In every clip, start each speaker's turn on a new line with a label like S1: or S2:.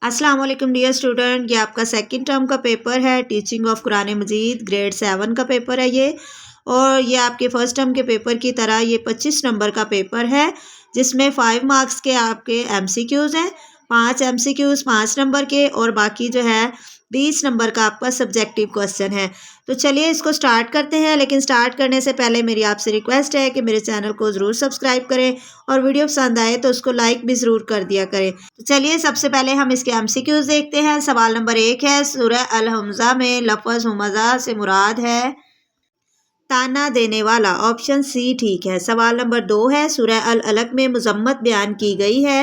S1: अस्सलाम वालेकुम dear student, ये आपका सेकंड टर्म का पेपर है। Teaching of Quran Majid grade 7 का पेपर है ये। और ये आपके फर्स्ट टर्म के पेपर की तरह ये 25 नंबर का पेपर है, जिसमें 5 मार्क्स के आपके MCQs हैं। 5 MCQs 5 नंबर के, और बाकी जो है 20 नंबर का आपका सब्जेक्टिव क्वेश्चन है। तो चलिए इसको स्टार्ट करते हैं, लेकिन स्टार्ट करने से पहले मेरी आपसे रिक्वेस्ट है कि मेरे चैनल को ज़रूर सब्सक्राइब करें, और वीडियो पसंद आए तो उसको लाइक भी ज़रूर कर दिया करें। तो चलिए सबसे पहले हम इसके MCQs देखते हैं। सवाल नंबर 1 है, सूरह अल-हमज़ा में लफ्ज़ हुमज़ा से मुराद है ताना देने वाला। ऑप्शन सी ठीक है। सवाल नंबर 2 है, सूरह अल-अलक में मज़म्मत बयान की गई है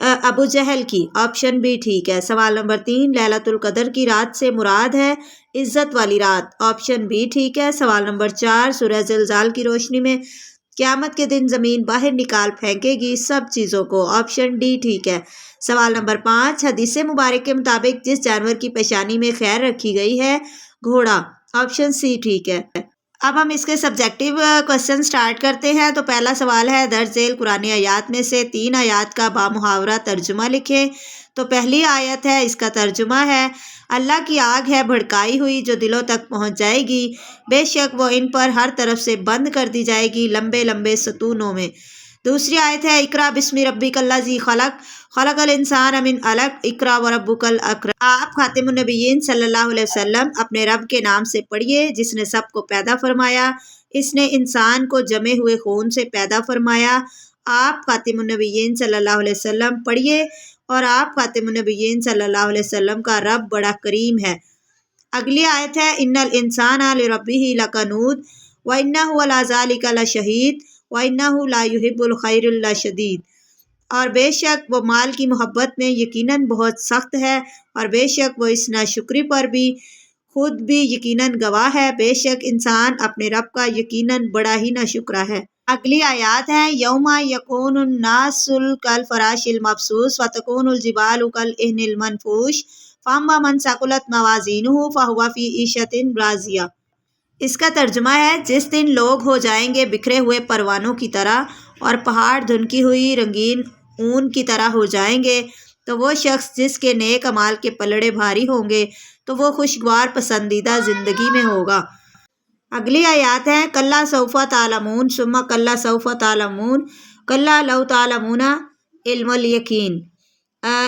S1: अबू जहल की। ऑप्शन बी ठीक है। सवाल नंबर 3, लैलतुल कदर की रात से मुराद है इज्जत वाली रात। ऑप्शन बी ठीक है। सवाल नंबर 4, सूरह ज़िलज़ाल की रोशनी में क़यामत के दिन ज़मीन बाहर निकाल फेंकेगी सब चीज़ों को। ऑप्शन डी ठीक है। सवाल नंबर 5, हदीस मुबारक के मुताबिक जिस जानवर की पेशानी में खैर रखी गई है घोड़ा। ऑप्शन सी ठीक है। अब हम इसके सब्जेक्टिव क्वेश्चन स्टार्ट करते हैं। तो पहला सवाल है, दर्ज झेल कुरानी आयात में से 3 आयात का बामुहावरा तर्जुमा लिखें। तो पहली आयत है, इसका तर्जुमा है, अल्लाह की आग है भड़काई हुई जो दिलों तक पहुंच जाएगी, बेशक वो इन पर हर तरफ से बंद कर दी जाएगी लंबे लंबे सतूनों में। दूसरी आयत है, इकरा बिस्मि रब्बिकल्लज़ी खलक खलकल इंसान मिन अलक इकरा व रब्बुकल अकरम। आप खातिमुन नबिय्यीन सल्लल्लाहु अलैहि वसल्लम अपने रब के नाम से पढ़िए जिसने सबको पैदा फरमाया, इसने इंसान को जमे हुए खून से पैदा फरमाया। आप खातिमुन नबिय्यीन सल्लल्लाहु अलैहि वसल्लम पढ़िए, और आप खातिमुन नबिय्यीन सल्लल्लाहु अलैहि वसल्लम का रब बड़ा करीम है। अगली आयत है, इन्नल इंसाना लिरब्बिही लकनूद व इन्नहु अला ज़ालिका लशहीद व इन्नहु ला युहिब्बुल खैर लशदीद। और बेशक वो माल की मोहब्बत में यकीनन बहुत सख्त है, और बेशक वो इस नाशुक्री पर भी खुद भी यकीनन गवाह है। बेशक इंसान अपने रब का यकीनन बड़ा ही नाशुक्रा है। अगली आयत है, यौमा यकूनुन नासुल कल फराशिल मबसूस व तकूनुल जिबालु कल इहनिल मनफूश फअम्मा मन सकुलत मवाज़ीनुहु फहुवा फी ईशतिन राज़िया। इसका तर्जुमा है, जिस दिन लोग हो जाएंगे बिखरे हुए परवानों की तरह, और पहाड़ धुनकी हुई रंगीन ऊन की तरह हो जाएंगे, तो वो शख्स जिसके नेक अमाल के पलड़े भारी होंगे तो वो खुशगवार पसंदीदा ज़िंदगी में होगा। अगली आयत है, कल्ला सौफा तालमून सुम्मा कल्ला सौफा तालमून कल्ला लौ तालमूना इल्मुल यकीन।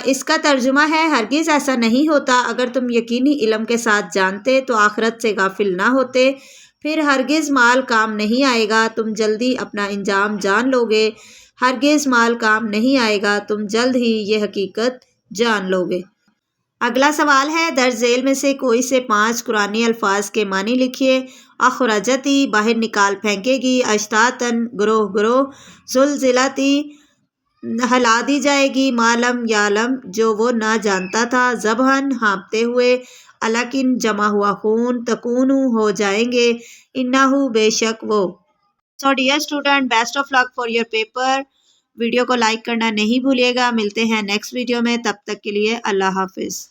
S1: इसका तर्जुमा है, हरगिज़ ऐसा नहीं होता, अगर तुम यकीनी इल्म के साथ जानते तो आखिरत से गाफिल ना होते। फिर हरगिज़ माल काम नहीं आएगा, तुम जल्दी अपना इंजाम जान लोगे। हरगिज़ माल काम नहीं आएगा, तुम जल्द ही ये हकीकत जान लोगे। अगला सवाल है, दर्ज झेल में से कोई से 5 कुरानी अल्फाज के मानी लिखिए। अखरजती बाहर निकाल फेंकेगी, अश्तातन ग्रोह ग्रोह, जुलजिलती हला दी जाएगी, मालम यालम जो वो ना जानता था, जबहन हाँपते हुए, अलाकिन जमा हुआ खून, तकूनु हो जाएंगे, इन्नाहु बेशक वो। So dear student, best of luck for your paper. Video को लाइक करना नहीं भूलिएगा। मिलते हैं नेक्स्ट वीडियो में, तब तक के लिए अल्लाह हाफिज़।